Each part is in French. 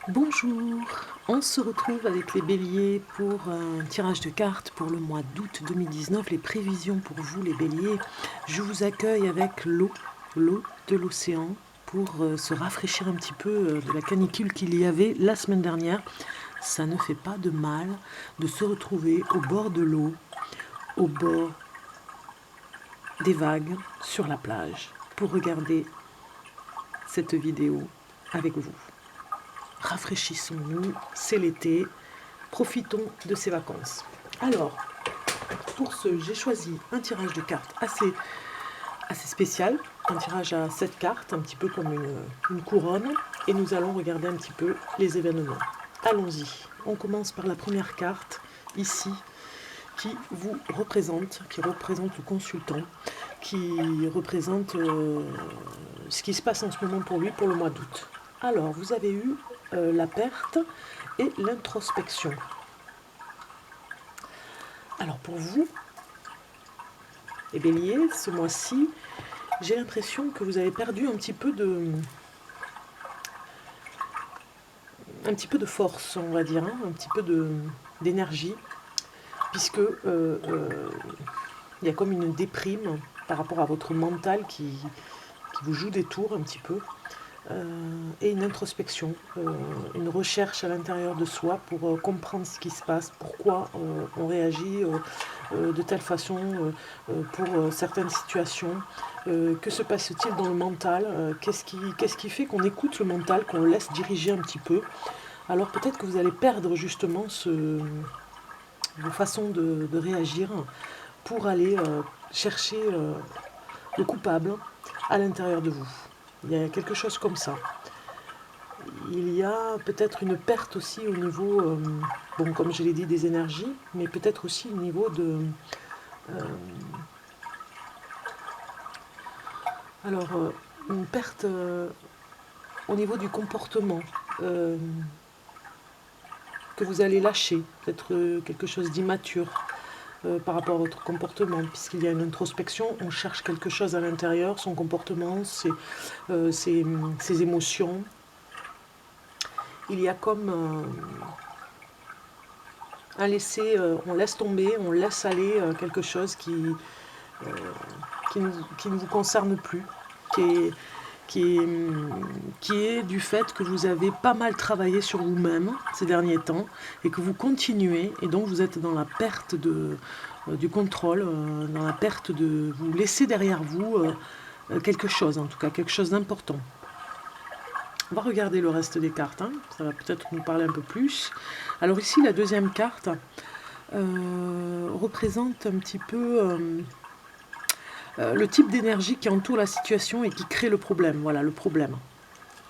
Bonjour, on se retrouve avec les béliers pour un tirage de cartes pour le mois d'août 2019, les prévisions pour vous les béliers. Je vous accueille avec l'eau de l'océan pour se rafraîchir un petit peu de la canicule qu'il y avait la semaine dernière. Ça ne fait pas de mal de se retrouver au bord de l'eau, au bord des vagues, sur la plage, pour regarder cette vidéo avec vous. Rafraîchissons-nous, c'est l'été, profitons de ces vacances. Alors, pour ce, j'ai choisi un tirage de cartes assez spécial, un tirage à 7 cartes, un petit peu comme une couronne, et nous allons regarder un petit peu les événements. Allons-y, on commence par la première carte, ici, qui représente le consultant, qui représente ce qui se passe en ce moment pour lui pour le mois d'août. Alors, vous avez eu la perte et l'introspection. Alors pour vous, les béliers, ce mois-ci, j'ai l'impression que vous avez perdu un petit peu de force, on va dire, hein, un petit peu d'énergie, puisque il y a comme une déprime par rapport à votre mental qui vous joue des tours un petit peu. Et une introspection, une recherche à l'intérieur de soi pour comprendre ce qui se passe, pourquoi on réagit de telle façon pour certaines situations, que se passe-t-il dans le mental, qu'est-ce qui fait qu'on écoute le mental, qu'on le laisse diriger un petit peu. Alors peut-être que vous allez perdre justement vos façons de réagir pour aller chercher le coupable à l'intérieur de vous. Il y a quelque chose comme ça. Il y a peut-être une perte aussi au niveau, bon, comme je l'ai dit, des énergies, mais peut-être aussi au niveau de... une perte au niveau du comportement que vous allez lâcher, peut-être quelque chose d'immature par rapport à votre comportement, puisqu'il y a une introspection, on cherche quelque chose à l'intérieur, son comportement, ses émotions. Il y a comme un laisser, on laisse tomber, on laisse aller quelque chose qui ne vous concerne plus, qui est, qui est, qui est du fait que vous avez pas mal travaillé sur vous-même ces derniers temps et que vous continuez et donc vous êtes dans la perte du contrôle, dans la perte de vous laisser derrière vous quelque chose, en tout cas quelque chose d'important. On va regarder le reste des cartes, hein. Ça va peut-être nous parler un peu plus. Alors ici, la deuxième carte représente un petit peu le type d'énergie qui entoure la situation et qui crée le problème. Voilà, le problème.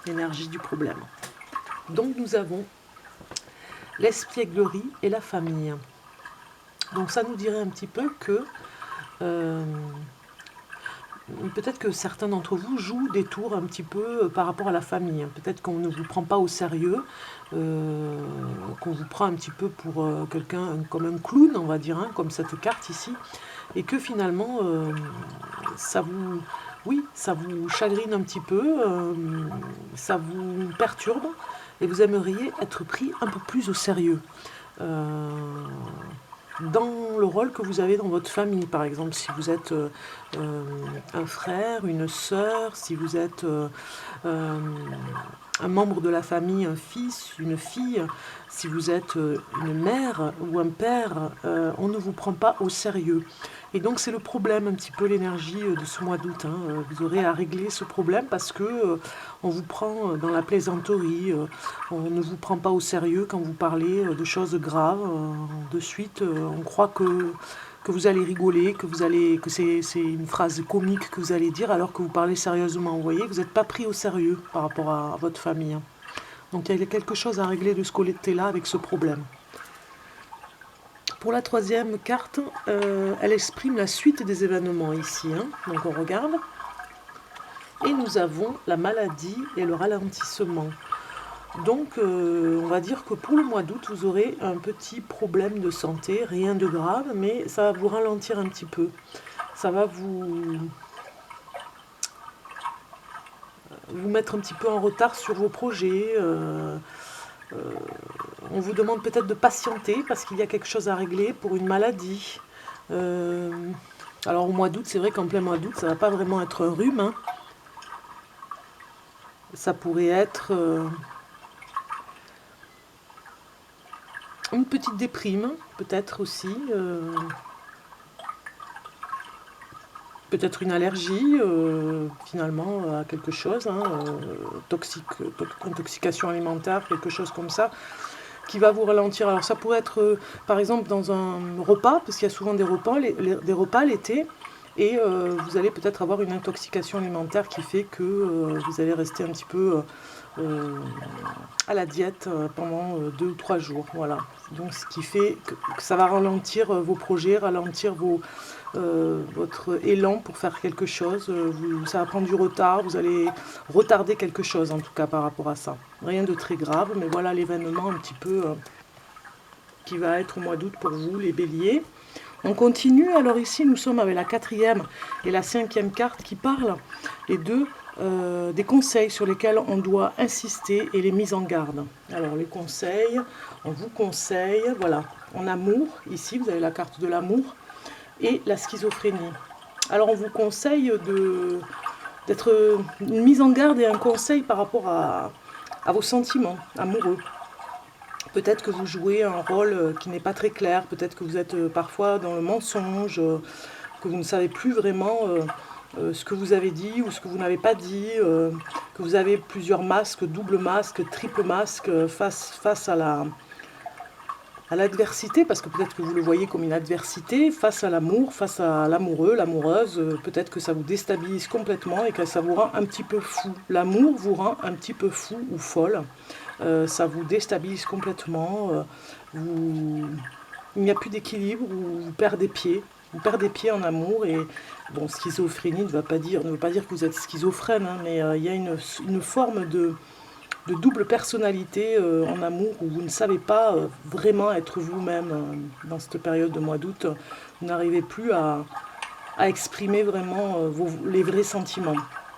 L'énergie du problème. Donc nous avons l'espièglerie et la famille. Donc ça nous dirait un petit peu que peut-être que certains d'entre vous jouent des tours un petit peu par rapport à la famille. Peut-être qu'on ne vous prend pas au sérieux, qu'on vous prend un petit peu pour quelqu'un comme un clown, on va dire, hein, comme cette carte ici, et que finalement ça vous, oui, ça vous chagrine un petit peu, ça vous perturbe, et vous aimeriez être pris un peu plus au sérieux. Dans le rôle que vous avez dans votre famille, par exemple, si vous êtes un frère, une sœur, si vous êtes un membre de la famille, un fils, une fille, si vous êtes une mère ou un père, on ne vous prend pas au sérieux. Et donc c'est le problème, un petit peu l'énergie de ce mois d'août, hein. Vous aurez à régler ce problème parce que on vous prend dans la plaisanterie, on ne vous prend pas au sérieux quand vous parlez de choses graves. De suite, on croit que vous allez rigoler, que c'est une phrase comique que vous allez dire alors que vous parlez sérieusement. Vous voyez, vous n'êtes pas pris au sérieux par rapport à votre famille, hein. Donc il y a quelque chose à régler de ce côté-là avec ce problème. Pour la troisième carte, elle exprime la suite des événements ici, hein. Donc on regarde. Et nous avons la maladie et le ralentissement. Donc on va dire que pour le mois d'août, vous aurez un petit problème de santé, rien de grave, mais ça va vous ralentir un petit peu. Ça va vous mettre un petit peu en retard sur vos projets. On vous demande peut-être de patienter parce qu'il y a quelque chose à régler pour une maladie. Alors au mois d'août, c'est vrai qu'en plein mois d'août, ça ne va pas vraiment être un rhume, hein. Ça pourrait être une petite déprime, peut-être aussi. Peut-être une allergie, finalement, à quelque chose, hein, intoxication alimentaire, quelque chose comme ça, qui va vous ralentir. Alors ça pourrait être, par exemple, dans un repas, parce qu'il y a souvent des repas l'été, et vous allez peut-être avoir une intoxication alimentaire qui fait que vous allez rester un petit peu à la diète pendant 2 ou 3 jours. Voilà. Donc ce qui fait que ça va ralentir vos projets, ralentir votre élan pour faire quelque chose. Ça va prendre du retard, vous allez retarder quelque chose en tout cas par rapport à ça. Rien de très grave, mais voilà l'événement un petit peu qui va être au mois d'août pour vous, les béliers. On continue, alors ici nous sommes avec la 4e et la 5e carte qui parlent, les deux, des conseils sur lesquels on doit insister et les mises en garde. Alors les conseils, on vous conseille, voilà, en amour, ici vous avez la carte de l'amour et la schizophrénie. Alors on vous conseille d'être une mise en garde et un conseil par rapport à vos sentiments amoureux. Peut-être que vous jouez un rôle qui n'est pas très clair, peut-être que vous êtes parfois dans le mensonge, que vous ne savez plus vraiment ce que vous avez dit ou ce que vous n'avez pas dit, que vous avez plusieurs masques, double masque, triple masque face à l'adversité, parce que peut-être que vous le voyez comme une adversité, face à l'amour, face à l'amoureux, l'amoureuse, peut-être que ça vous déstabilise complètement et que ça vous rend un petit peu fou. L'amour vous rend un petit peu fou ou folle. Ça vous déstabilise complètement, il n'y a plus d'équilibre, vous perdez pied. Vous perdez pied en amour et bon, schizophrénie ne veut pas dire que vous êtes schizophrène, hein, mais il y a une forme de double personnalité en amour où vous ne savez pas vraiment être vous-même dans cette période de mois d'août. Vous n'arrivez plus à exprimer vraiment les vrais sentiments.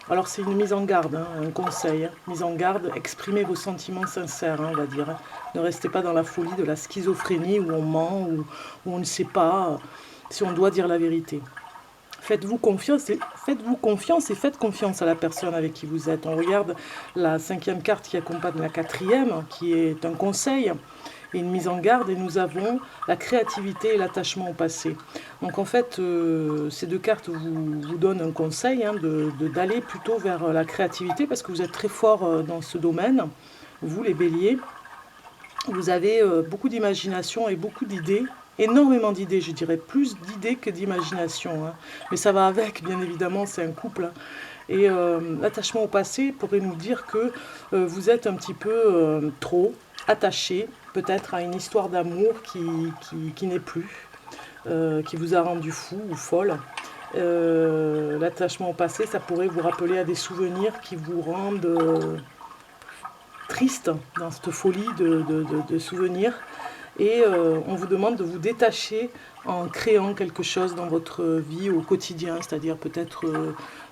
Alors c'est une mise en garde, hein, un conseil. Hein. Mise en garde, exprimez vos sentiments sincères, hein, on va dire. Hein. Ne restez pas dans la folie de la schizophrénie où on ment, où on ne sait pas si on doit dire la vérité. Faites-vous confiance et faites confiance à la personne avec qui vous êtes. On regarde la 5e carte qui accompagne la 4e, qui est un conseil et une mise en garde, et nous avons la créativité et l'attachement au passé. Donc en fait, ces deux cartes vous donnent un conseil hein, d'aller plutôt vers la créativité, parce que vous êtes très fort dans ce domaine, vous les béliers. Vous avez beaucoup d'imagination et beaucoup d'idées, énormément d'idées, je dirais, plus d'idées que d'imagination. Hein. Mais ça va avec, bien évidemment, c'est un couple. Hein. Et l'attachement au passé pourrait nous dire que vous êtes un petit peu trop attaché, peut-être à une histoire d'amour qui n'est plus, qui vous a rendu fou ou folle. L'attachement au passé, ça pourrait vous rappeler à des souvenirs qui vous rendent triste dans cette folie de souvenirs. Et on vous demande de vous détacher en créant quelque chose dans votre vie au quotidien, c'est-à-dire peut-être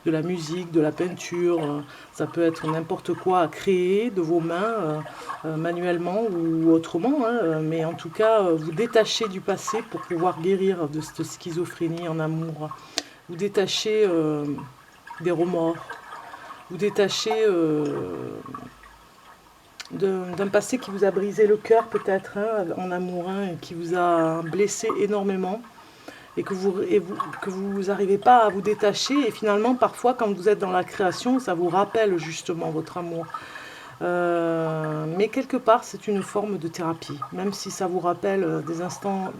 de la musique, de la peinture, ça peut être n'importe quoi à créer de vos mains, manuellement ou autrement, hein, mais en tout cas, vous détacher du passé pour pouvoir guérir de cette schizophrénie en amour, vous détacher des remords, vous détacher d'un passé qui vous a brisé le cœur peut-être hein, en amour hein, et qui vous a blessé énormément et que vous n'arrivez pas à vous détacher et finalement parfois quand vous êtes dans la création ça vous rappelle justement votre amour mais quelque part c'est une forme de thérapie même si ça vous rappelle des instants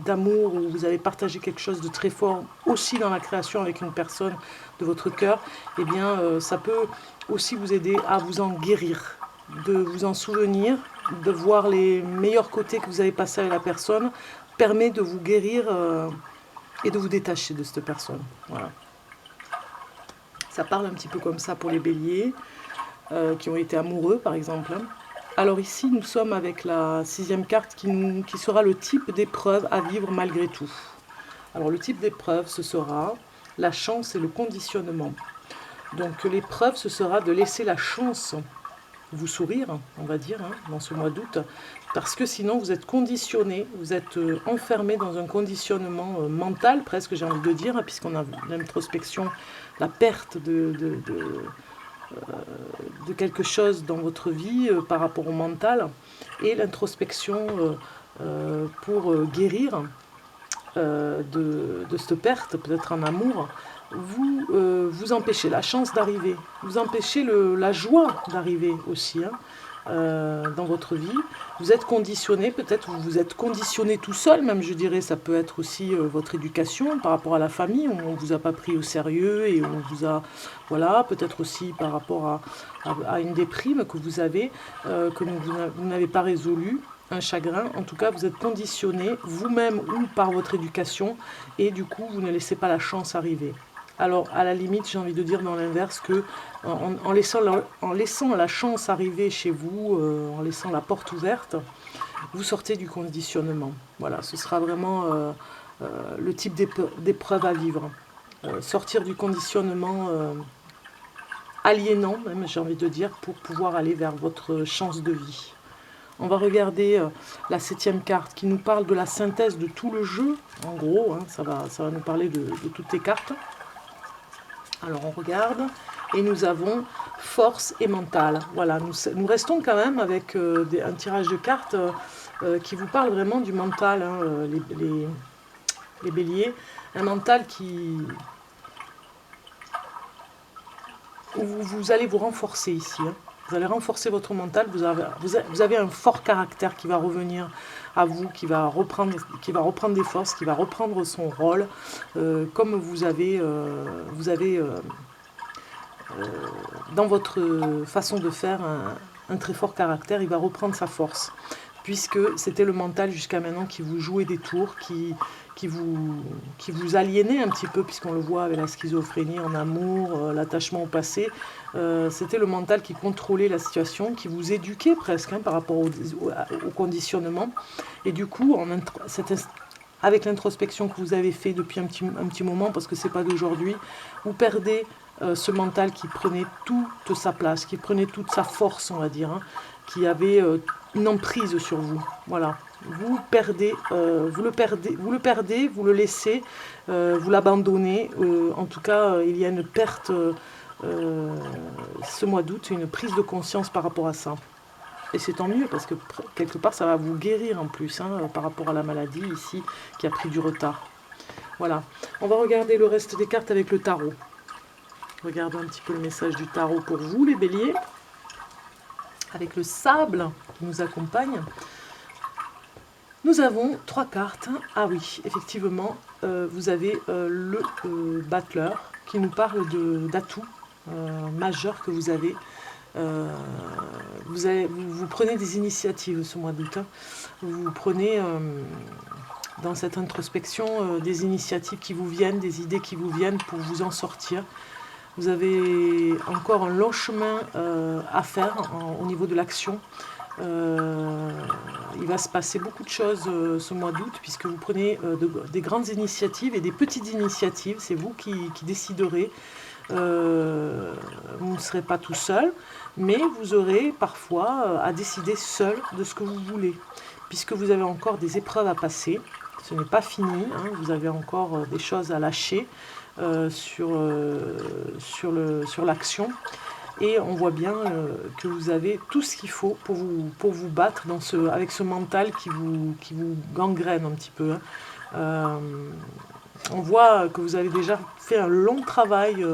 d'amour où vous avez partagé quelque chose de très fort aussi dans la création avec une personne de votre cœur, eh bien ça peut aussi vous aider à vous en guérir, de vous en souvenir, de voir les meilleurs côtés que vous avez passés avec la personne, permet de vous guérir et de vous détacher de cette personne. Voilà. Ça parle un petit peu comme ça pour les béliers qui ont été amoureux par exemple. Alors ici, nous sommes avec la 6e carte qui sera le type d'épreuve à vivre malgré tout. Alors le type d'épreuve, ce sera la chance et le conditionnement. Donc l'épreuve, ce sera de laisser la chance vous sourire, on va dire, hein, dans ce mois d'août, parce que sinon vous êtes conditionné, vous êtes enfermé dans un conditionnement mental, presque j'ai envie de dire, hein, puisqu'on a l'introspection, la perte de quelque chose dans votre vie par rapport au mental, et l'introspection pour guérir de cette perte, peut-être en amour, vous empêchez la chance d'arriver, vous empêchez la joie d'arriver aussi, hein, dans votre vie. Vous êtes conditionné, peut-être vous êtes conditionné tout seul, même je dirais, ça peut être aussi votre éducation par rapport à la famille, où on ne vous a pas pris au sérieux et on vous a, voilà, peut-être aussi par rapport à une déprime que vous avez, que vous n'avez pas résolu, un chagrin. En tout cas, vous êtes conditionné vous-même ou par votre éducation, et du coup, vous ne laissez pas la chance arriver. Alors, à la limite, j'ai envie de dire dans l'inverse que en laissant la chance arriver chez vous, en laissant la porte ouverte, vous sortez du conditionnement. Voilà, ce sera vraiment le type d'épreuve à vivre. Sortir du conditionnement aliénant, même j'ai envie de dire, pour pouvoir aller vers votre chance de vie. On va regarder la 7e carte qui nous parle de la synthèse de tout le jeu. En gros, hein, ça va nous parler de toutes les cartes. Alors on regarde et nous avons force et mental. Voilà, nous restons quand même avec un tirage de cartes qui vous parle vraiment du mental, hein, les béliers. Un mental où vous allez vous renforcer ici. Hein. Vous allez renforcer votre mental, vous avez un fort caractère qui va revenir à vous, qui va reprendre des forces, qui va reprendre son rôle, comme vous avez dans votre façon de faire un très fort caractère, il va reprendre sa force, puisque c'était le mental jusqu'à maintenant qui vous jouait des tours, qui vous aliénait un petit peu, puisqu'on le voit avec la schizophrénie en amour, l'attachement au passé. C'était le mental qui contrôlait la situation, qui vous éduquait presque, hein, par rapport au conditionnement. Et du coup, avec l'introspection que vous avez fait depuis un petit moment, parce que c'est pas d'aujourd'hui, vous perdez ce mental qui prenait toute sa place, qui prenait toute sa force, on va dire, hein, qui avait une emprise sur vous. Voilà. Vous le laissez, vous l'abandonnez. En tout cas, il y a une perte ce mois d'août, une prise de conscience par rapport à ça. Et c'est tant mieux, parce que quelque part, ça va vous guérir en plus, hein, par rapport à la maladie ici, qui a pris du retard. Voilà. On va regarder le reste des cartes avec le tarot. Regardons un petit peu le message du tarot pour vous, les béliers. Avec le sable qui nous accompagne. Nous avons 3 cartes. Ah oui, effectivement, vous avez le battleur qui nous parle d'atouts majeurs que vous avez. Vous prenez des initiatives ce mois d'août. Hein. Vous prenez dans cette introspection des initiatives qui vous viennent, des idées qui vous viennent pour vous en sortir. Vous avez encore un long chemin à faire au niveau de l'action. Il va se passer beaucoup de choses ce mois d'août, puisque vous prenez des grandes initiatives et des petites initiatives. C'est vous qui déciderez. Vous ne serez pas tout seul, mais vous aurez parfois à décider seul de ce que vous voulez, puisque vous avez encore des épreuves à passer. Ce n'est pas fini, hein, vous avez encore des choses à lâcher sur l'action. Et on voit bien que vous avez tout ce qu'il faut pour vous battre avec ce mental qui vous gangrène un petit peu. Hein. On voit que vous avez déjà fait un long travail.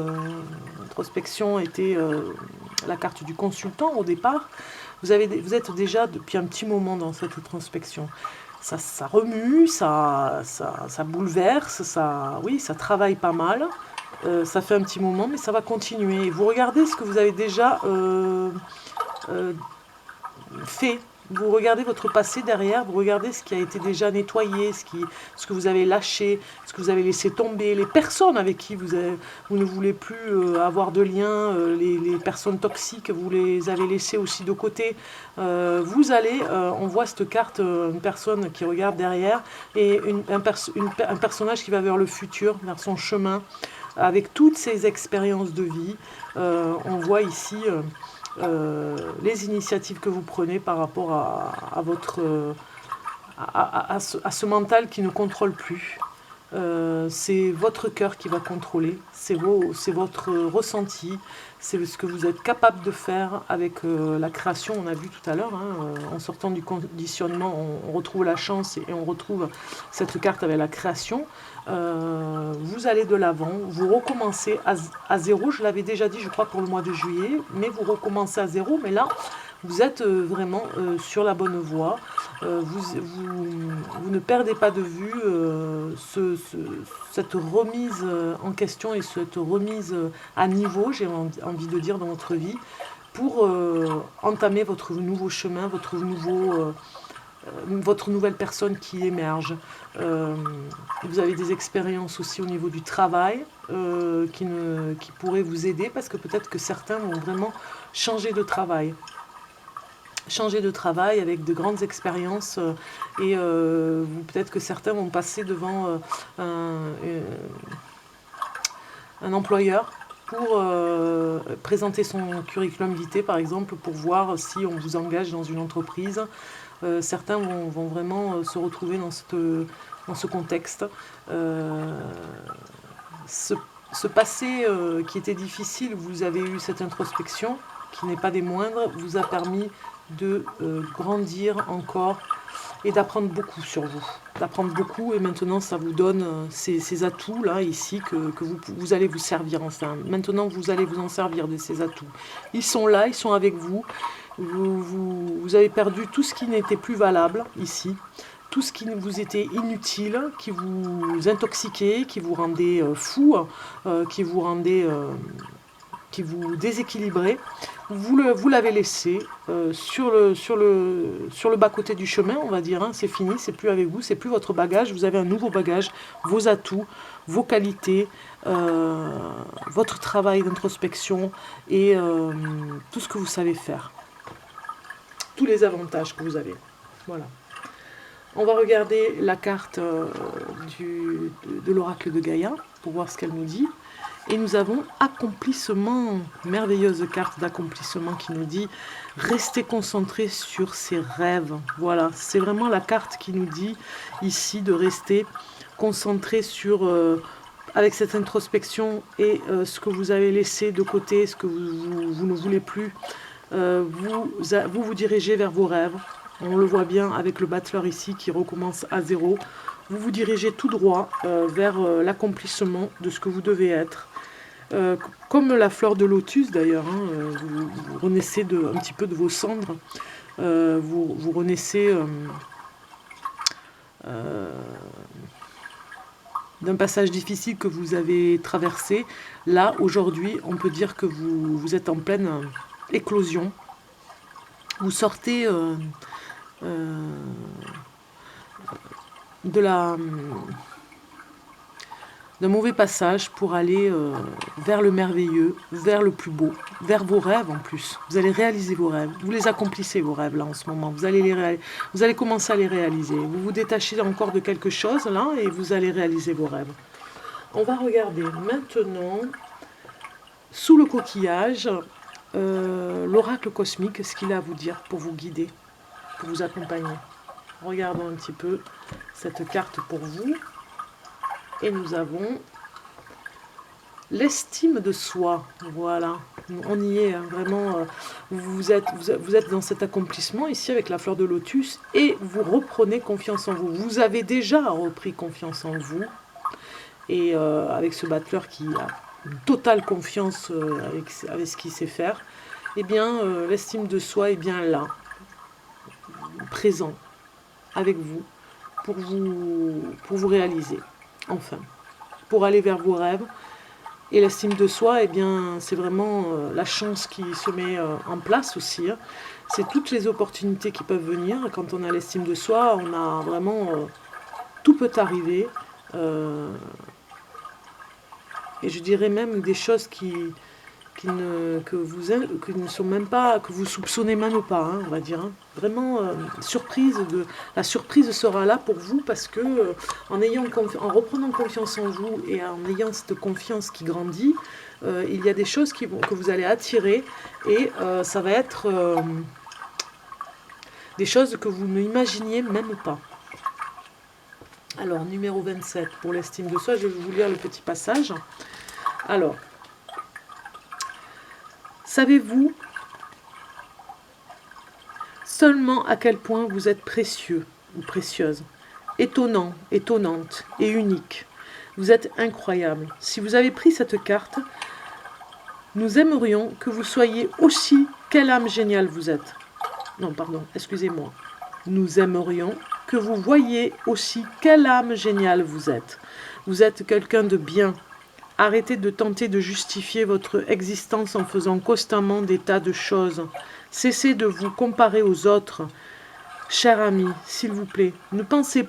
L'introspection était la carte du consultant au départ. Vous êtes déjà depuis un petit moment dans cette introspection. Ça remue, ça bouleverse, ça travaille pas mal. Ça fait un petit moment, mais ça va continuer. Et vous regardez ce que vous avez déjà fait. Vous regardez votre passé derrière, vous regardez ce qui a été déjà nettoyé, ce que vous avez lâché, ce que vous avez laissé tomber, les personnes avec qui vous ne voulez plus avoir de lien, les personnes toxiques, vous les avez laissées aussi de côté. On voit cette carte, une personne qui regarde derrière, et un personnage qui va vers le futur, vers son chemin, avec toutes ses expériences de vie. On voit ici les initiatives que vous prenez par rapport à votre, à ce mental qui ne contrôle plus. C'est votre cœur qui va contrôler, c'est votre ressenti, c'est ce que vous êtes capable de faire avec la création. On a vu tout à l'heure, hein, en sortant du conditionnement, on retrouve la chance et on retrouve cette carte avec la création. Vous allez de l'avant, vous recommencez à zéro. Je l'avais déjà dit, je crois, pour le mois de juillet, mais vous recommencez à zéro. Mais là, vous êtes vraiment sur la bonne voie. Vous ne perdez pas de vue cette remise en question et cette remise à niveau, j'ai envie de dire, dans votre vie, pour entamer votre nouveau chemin, votre nouvelle personne qui émerge. Vous avez des expériences aussi au niveau du travail qui pourraient vous aider, parce que peut-être que certains vont vraiment changer de travail. Changer de travail avec de grandes expériences et peut-être que certains vont passer devant un employeur pour présenter son curriculum vitae, par exemple, pour voir si on vous engage dans une entreprise. Certains vont vraiment se retrouver dans ce contexte. Ce passé qui était difficile, vous avez eu cette introspection qui n'est pas des moindres, vous a permis de grandir encore et d'apprendre beaucoup sur vous. D'apprendre beaucoup, et maintenant ça vous donne ces atouts là, ici, que vous allez vous servir enfin. Maintenant vous allez vous en servir de ces atouts. Ils sont là, ils sont avec vous. Vous avez perdu tout ce qui n'était plus valable ici. Tout ce qui vous était inutile, qui vous intoxiquait, qui vous rendait fou, qui vous déséquilibrait, vous l'avez laissé sur le bas-côté du chemin, on va dire. Hein, c'est fini, c'est plus avec vous, c'est plus votre bagage. Vous avez un nouveau bagage, vos atouts, vos qualités, votre travail d'introspection et tout ce que vous savez faire. Tous les avantages que vous avez. Voilà. On va regarder la carte de l'oracle de Gaïa pour voir ce qu'elle nous dit. Et nous avons accomplissement, merveilleuse carte d'accomplissement qui nous dit restez concentré sur ses rêves. Voilà, c'est vraiment la carte qui nous dit ici de rester concentré sur, avec cette introspection et ce que vous avez laissé de côté, ce que vous ne voulez plus, vous dirigez vers vos rêves. On le voit bien avec le battleur ici qui recommence à zéro. Vous vous dirigez tout droit vers l'accomplissement de ce que vous devez être. Comme la fleur de lotus d'ailleurs, hein, vous renaissez un petit peu de vos cendres, vous renaissez d'un passage difficile que vous avez traversé. Là, aujourd'hui, on peut dire que vous êtes en pleine éclosion. Vous sortez d'un mauvais passage pour aller vers le merveilleux, vers le plus beau, vers vos rêves en plus. Vous allez réaliser vos rêves. Vous les accomplissez, vos rêves, là, en ce moment. Vous allez commencer à les réaliser. Vous vous détachez encore de quelque chose, là, et vous allez réaliser vos rêves. On va regarder maintenant, sous le coquillage, l'oracle cosmique, ce qu'il a à vous dire pour vous guider, pour vous accompagner. Regardons un petit peu cette carte pour vous. Et nous avons l'estime de soi. Voilà, on y est, hein, vraiment. Vous êtes dans cet accomplissement ici avec la fleur de lotus et vous reprenez confiance en vous. Vous avez déjà repris confiance en vous. Et avec ce battleur qui a une totale confiance avec ce qu'il sait faire, eh bien, l'estime de soi est bien là, présent avec vous, pour vous réaliser. Enfin, pour aller vers vos rêves. Et l'estime de soi, eh bien, c'est vraiment la chance qui se met en place aussi. Hein. C'est toutes les opportunités qui peuvent venir. Quand on a l'estime de soi, on a vraiment... tout peut arriver. Et je dirais même des choses qui qui ne sont même pas, que vous soupçonnez même pas, hein, on va dire. Hein. Vraiment, la surprise sera là pour vous parce que en reprenant confiance en vous et en ayant cette confiance qui grandit, il y a des choses que vous allez attirer et ça va être des choses que vous n'imaginiez même pas. Alors, numéro 27, pour l'estime de soi, je vais vous lire le petit passage. Alors, savez-vous seulement à quel point vous êtes précieux ou précieuse, étonnant, étonnante et unique. Vous êtes incroyable. Si vous avez pris cette carte, nous aimerions que vous soyez aussi quelle âme géniale vous êtes. Non, pardon, excusez-moi. Nous aimerions que vous voyiez aussi quelle âme géniale vous êtes. Vous êtes quelqu'un de bien. Arrêtez de tenter de justifier votre existence en faisant constamment des tas de choses. Cessez de vous comparer aux autres. Cher ami, s'il vous plaît, ne pensez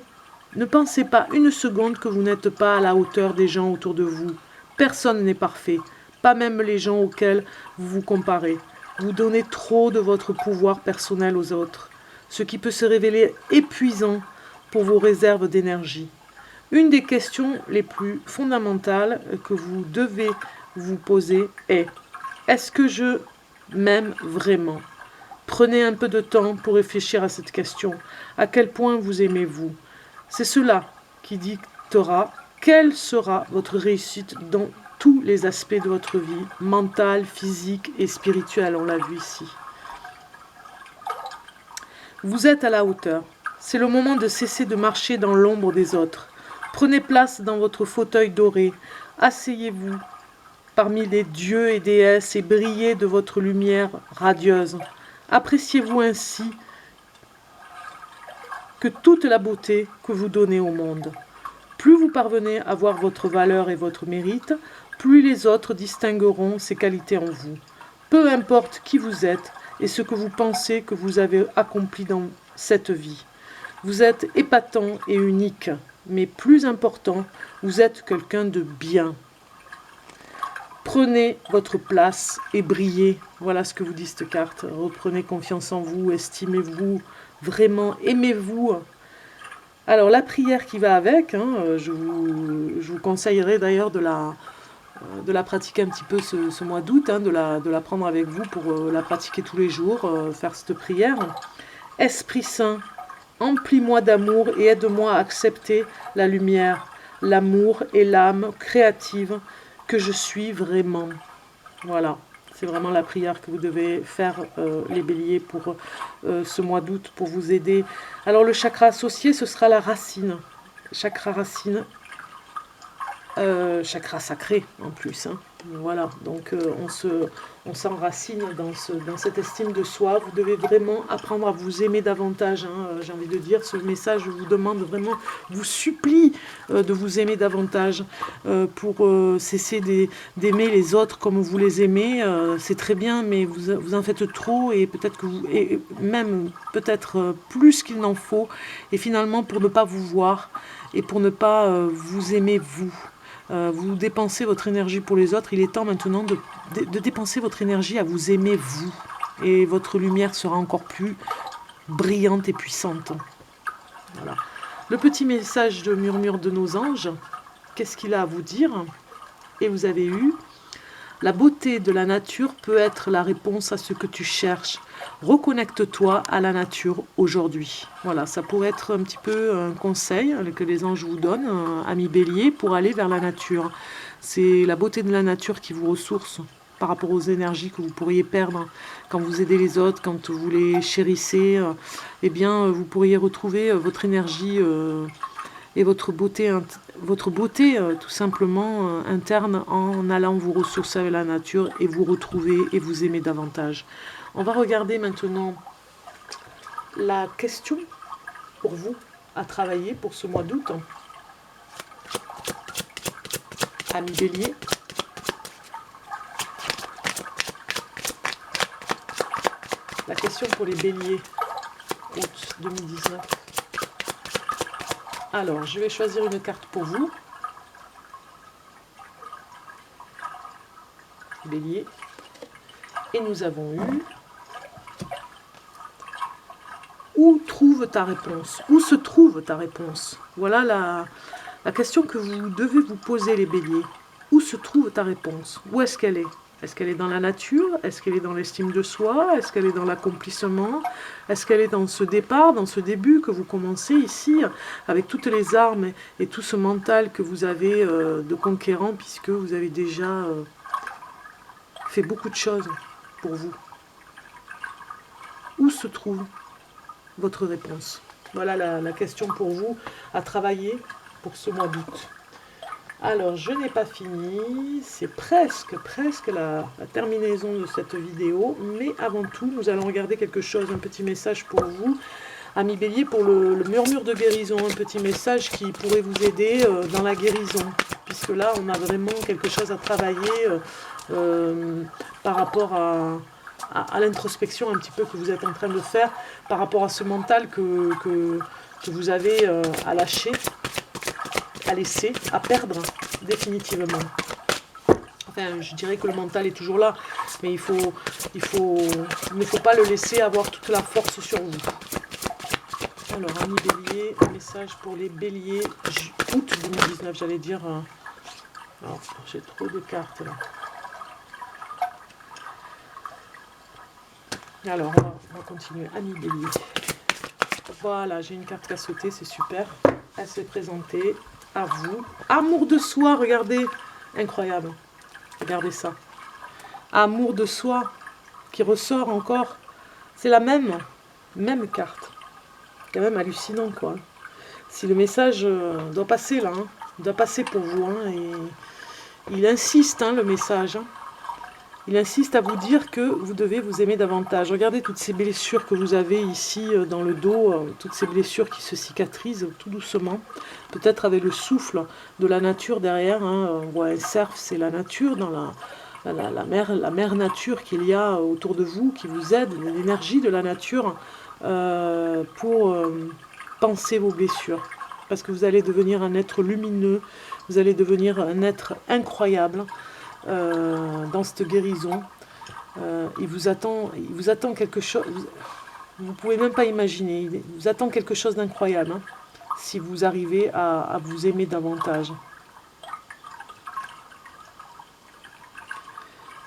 pas une seconde que vous n'êtes pas à la hauteur des gens autour de vous. Personne n'est parfait, pas même les gens auxquels vous vous comparez. Vous donnez trop de votre pouvoir personnel aux autres, ce qui peut se révéler épuisant pour vos réserves d'énergie. Une des questions les plus fondamentales que vous devez vous poser est « Est-ce que je m'aime vraiment ?» Prenez un peu de temps pour réfléchir à cette question. À quel point vous aimez-vous? C'est cela qui dictera quelle sera votre réussite dans tous les aspects de votre vie, mentale, physique et spirituelle, on l'a vu ici. Vous êtes à la hauteur. C'est le moment de cesser de marcher dans l'ombre des autres. Prenez place dans votre fauteuil doré. Asseyez-vous parmi les dieux et déesses et brillez de votre lumière radieuse. Appréciez-vous ainsi que toute la beauté que vous donnez au monde. Plus vous parvenez à voir votre valeur et votre mérite, plus les autres distingueront ces qualités en vous. Peu importe qui vous êtes et ce que vous pensez que vous avez accompli dans cette vie. Vous êtes épatant et unique, mais plus important, vous êtes quelqu'un de bien. Prenez votre place et brillez. Voilà ce que vous dit cette carte. Reprenez confiance en vous, estimez-vous, vraiment, aimez-vous. Alors la prière qui va avec, hein, je vous conseillerais d'ailleurs de la pratiquer un petit peu ce mois d'août, hein, de la prendre avec vous pour la pratiquer tous les jours, faire cette prière. Esprit Saint, emplis-moi d'amour et aide-moi à accepter la lumière, l'amour et l'âme créative que je suis vraiment. Voilà, c'est vraiment la prière que vous devez faire, les béliers, pour ce mois d'août, pour vous aider. Alors le chakra associé, ce sera la racine. Chakra racine, chakra sacré en plus. Hein. Voilà, donc on s'enracine dans cette estime de soi. Vous devez vraiment apprendre à vous aimer davantage. Hein. J'ai envie de dire, ce message vous demande vraiment, vous supplie de vous aimer davantage pour cesser d'aimer les autres comme vous les aimez. C'est très bien, mais vous en faites trop et peut-être que et même peut-être plus qu'il n'en faut. Et finalement, pour ne pas vous voir et pour ne pas vous aimer vous. Vous dépensez votre énergie pour les autres, il est temps maintenant de dépenser votre énergie à vous aimer vous. Et votre lumière sera encore plus brillante et puissante. Voilà. Le petit message de murmure de nos anges, qu'est-ce qu'il a à vous dire? Et vous avez eu: la beauté de la nature peut être la réponse à ce que tu cherches. Reconnecte-toi à la nature aujourd'hui. Voilà, ça pourrait être un petit peu un conseil que les anges vous donnent, amis béliers, pour aller vers la nature. C'est la beauté de la nature qui vous ressource par rapport aux énergies que vous pourriez perdre quand vous aidez les autres, quand vous les chérissez. Eh bien, vous pourriez retrouver votre énergie et votre beauté tout simplement interne en allant vous ressourcer avec la nature et vous retrouver et vous aimer davantage. On va regarder maintenant la question pour vous à travailler pour ce mois d'août. Amis bélier. La question pour les béliers, août 2019. Alors, je vais choisir une carte pour vous. Bélier. Et nous avons eu... Où trouve ta réponse? Où se trouve ta réponse? Voilà la question que vous devez vous poser, les béliers. Où se trouve ta réponse? Où est-ce qu'elle est? Est-ce qu'elle est dans la nature? Est-ce qu'elle est dans l'estime de soi? Est-ce qu'elle est dans l'accomplissement? Est-ce qu'elle est dans ce départ, dans ce début que vous commencez ici, avec toutes les armes et tout ce mental que vous avez de conquérant, puisque vous avez déjà fait beaucoup de choses pour vous? Où se trouve votre réponse? Voilà la question pour vous à travailler pour ce mois d'août. Alors, je n'ai pas fini, c'est presque la terminaison de cette vidéo, mais avant tout, nous allons regarder quelque chose, un petit message pour vous, amis bélier, pour le murmure de guérison, un petit message qui pourrait vous aider dans la guérison, puisque là, on a vraiment quelque chose à travailler par rapport à l'introspection un petit peu que vous êtes en train de faire, par rapport à ce mental que vous avez à lâcher, à laisser, à perdre définitivement. Enfin, je dirais que le mental est toujours là, mais il ne faut pas le laisser avoir toute la force sur vous. Alors, amis bélier, un message pour les béliers, août 2019, j'allais dire. Alors, j'ai trop de cartes là. Alors, on va continuer. Amis bélier. Voilà, j'ai une carte qui a sauté, c'est super. Elle s'est présentée. À vous. Amour de soi, regardez. Incroyable. Regardez ça. Amour de soi qui ressort encore. C'est la même carte. Quand même hallucinant, quoi. Si le message doit passer là, hein, doit passer pour vous. Hein, et il insiste, hein, le message. Hein. Il insiste à vous dire que vous devez vous aimer davantage. Regardez toutes ces blessures que vous avez ici dans le dos, toutes ces blessures qui se cicatrisent tout doucement. Peut-être avec le souffle de la nature derrière. Hein. On voit un cerf, c'est la nature, dans la mer nature qu'il y a autour de vous, qui vous aide, l'énergie de la nature pour penser vos blessures. Parce que vous allez devenir un être lumineux, vous allez devenir un être incroyable. Dans cette guérison, il vous attend quelque chose, vous ne pouvez même pas imaginer, il vous attend quelque chose d'incroyable, hein, si vous arrivez à vous aimer davantage.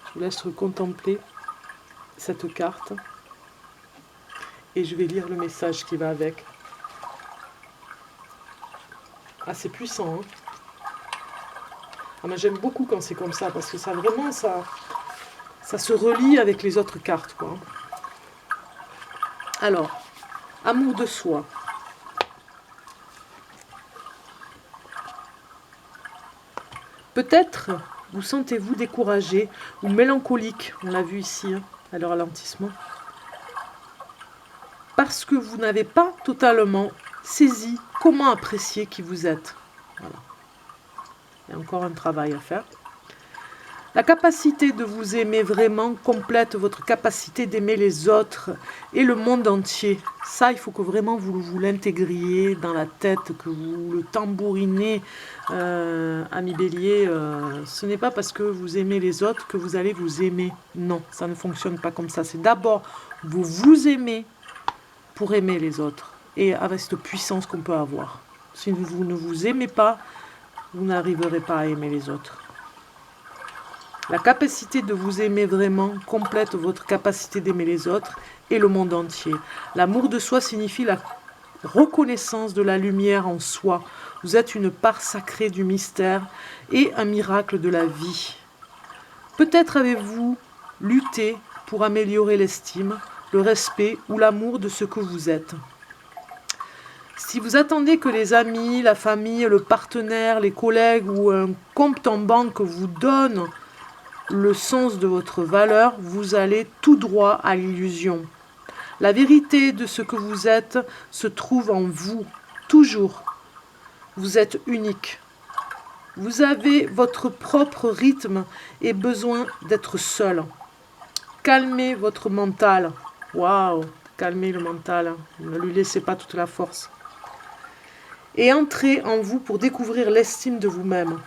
Je vous laisse contempler cette carte et je vais lire le message qui va avec. Ah, c'est puissant, hein. Ah, mais j'aime beaucoup quand c'est comme ça, parce que ça vraiment, ça se relie avec les autres cartes, quoi. Alors, amour de soi. Peut-être vous sentez-vous découragé ou mélancolique, on l'a vu ici, hein, à le ralentissement, parce que vous n'avez pas totalement saisi comment apprécier qui vous êtes. Voilà. Il y a encore un travail à faire. La capacité de vous aimer vraiment complète votre capacité d'aimer les autres et le monde entier. Ça, il faut que vraiment vous l'intégriez dans la tête, que vous le tambourinez, amis bélier. Ce n'est pas parce que vous aimez les autres que vous allez vous aimer. Non, ça ne fonctionne pas comme ça. C'est d'abord vous aimez pour aimer les autres et avec cette puissance qu'on peut avoir. Si vous ne vous aimez pas, vous n'arriverez pas à aimer les autres. La capacité de vous aimer vraiment complète votre capacité d'aimer les autres et le monde entier. L'amour de soi signifie la reconnaissance de la lumière en soi. Vous êtes une part sacrée du mystère et un miracle de la vie. Peut-être avez-vous lutté pour améliorer l'estime, le respect ou l'amour de ce que vous êtes. Si vous attendez que les amis, la famille, le partenaire, les collègues ou un compte en banque vous donnent le sens de votre valeur, vous allez tout droit à l'illusion. La vérité de ce que vous êtes se trouve en vous, toujours. Vous êtes unique. Vous avez votre propre rythme et besoin d'être seul. Calmez votre mental. Waouh, calmez le mental. Ne lui laissez pas toute la force. Et entrez en vous pour découvrir l'estime de vous-même,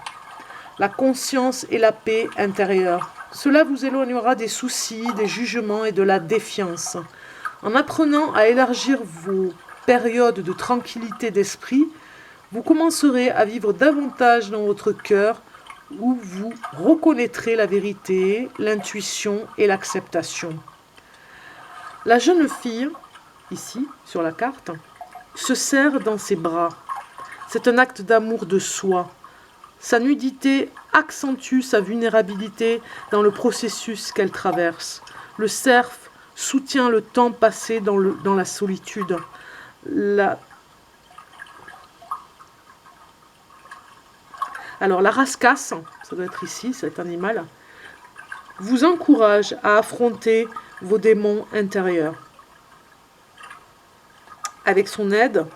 la conscience et la paix intérieure. Cela vous éloignera des soucis, des jugements et de la défiance. En apprenant à élargir vos périodes de tranquillité d'esprit, vous commencerez à vivre davantage dans votre cœur où vous reconnaîtrez la vérité, l'intuition et l'acceptation. La jeune fille, ici, sur la carte, se serre dans ses bras. C'est un acte d'amour de soi. Sa nudité accentue sa vulnérabilité dans le processus qu'elle traverse. Le cerf soutient le temps passé dans la solitude. Alors la rascasse, ça doit être ici, cet animal, vous encourage à affronter vos démons intérieurs. Avec son aide,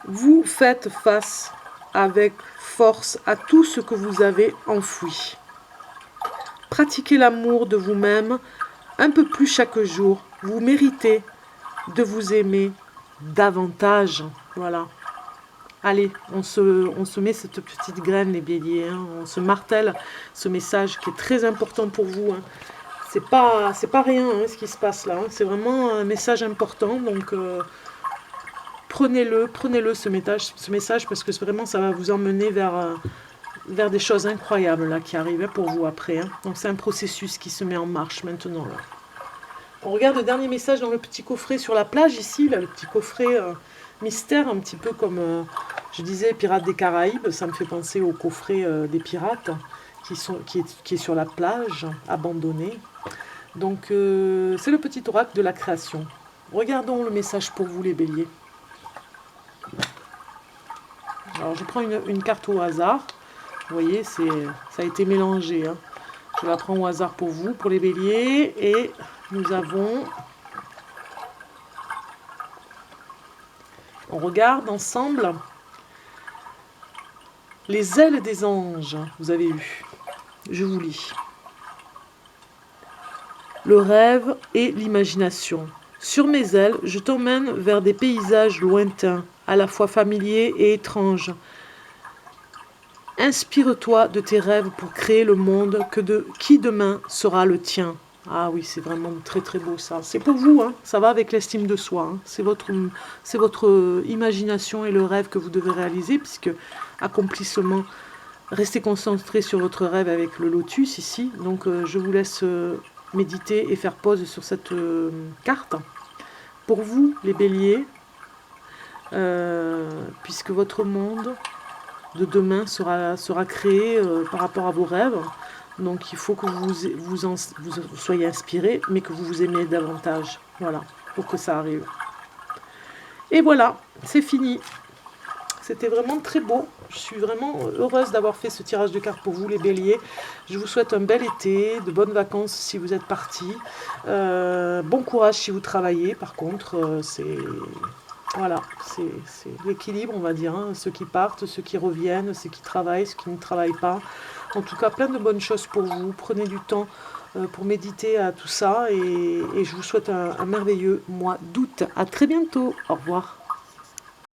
vous faites face avec force à tout ce que vous avez enfoui. Pratiquez l'amour de vous-même un peu plus chaque jour. Vous méritez de vous aimer davantage. Voilà. Allez, on se met cette petite graine, les béliers. Hein. On se martèle ce message qui est très important pour vous. Hein. C'est pas rien hein, ce qui se passe là. Hein. C'est vraiment un message important. Donc, prenez-le ce message parce que vraiment ça va vous emmener vers des choses incroyables là, qui arrivent pour vous après. Hein. Donc, c'est un processus qui se met en marche maintenant. Là. On regarde le dernier message dans le petit coffret sur la plage ici. Là, le petit coffret mystère, un petit peu comme, je disais, Pirates des Caraïbes. Ça me fait penser au coffret des pirates qui est sur la plage, abandonné. Donc, c'est le petit oracle de la création. Regardons le message pour vous, les béliers. Alors, je prends une carte au hasard. Vous voyez, ça a été mélangé. Hein. Je la prends au hasard pour vous, pour les béliers. Et nous avons... On regarde ensemble les ailes des anges. Vous avez eu. Je vous lis. Le rêve et l'imagination. Sur mes ailes, je t'emmène vers des paysages lointains, à la fois familiers et étranges. Inspire-toi de tes rêves pour créer le monde qui demain sera le tien. Ah oui, c'est vraiment très très beau ça. C'est pour vous, hein. Ça va avec l'estime de soi. Hein. C'est votre imagination et le rêve que vous devez réaliser, puisque accomplissement, restez concentré sur votre rêve avec le lotus ici. Donc je vous laisse méditer et faire pause sur cette carte. Pour vous, les béliers, puisque votre monde de demain sera créé par rapport à vos rêves. Donc il faut que vous soyez inspirés, mais que vous vous aimiez davantage. Voilà, pour que ça arrive. Et voilà, c'est fini. C'était vraiment très beau. Je suis vraiment heureuse d'avoir fait ce tirage de cartes pour vous, les béliers. Je vous souhaite un bel été, de bonnes vacances si vous êtes partis. Bon courage si vous travaillez, par contre. Voilà, c'est l'équilibre, on va dire. Hein. Ceux qui partent, ceux qui reviennent, ceux qui travaillent, ceux qui ne travaillent pas. En tout cas, plein de bonnes choses pour vous. Prenez du temps pour méditer à tout ça. Et je vous souhaite un merveilleux mois d'août. À très bientôt. Au revoir.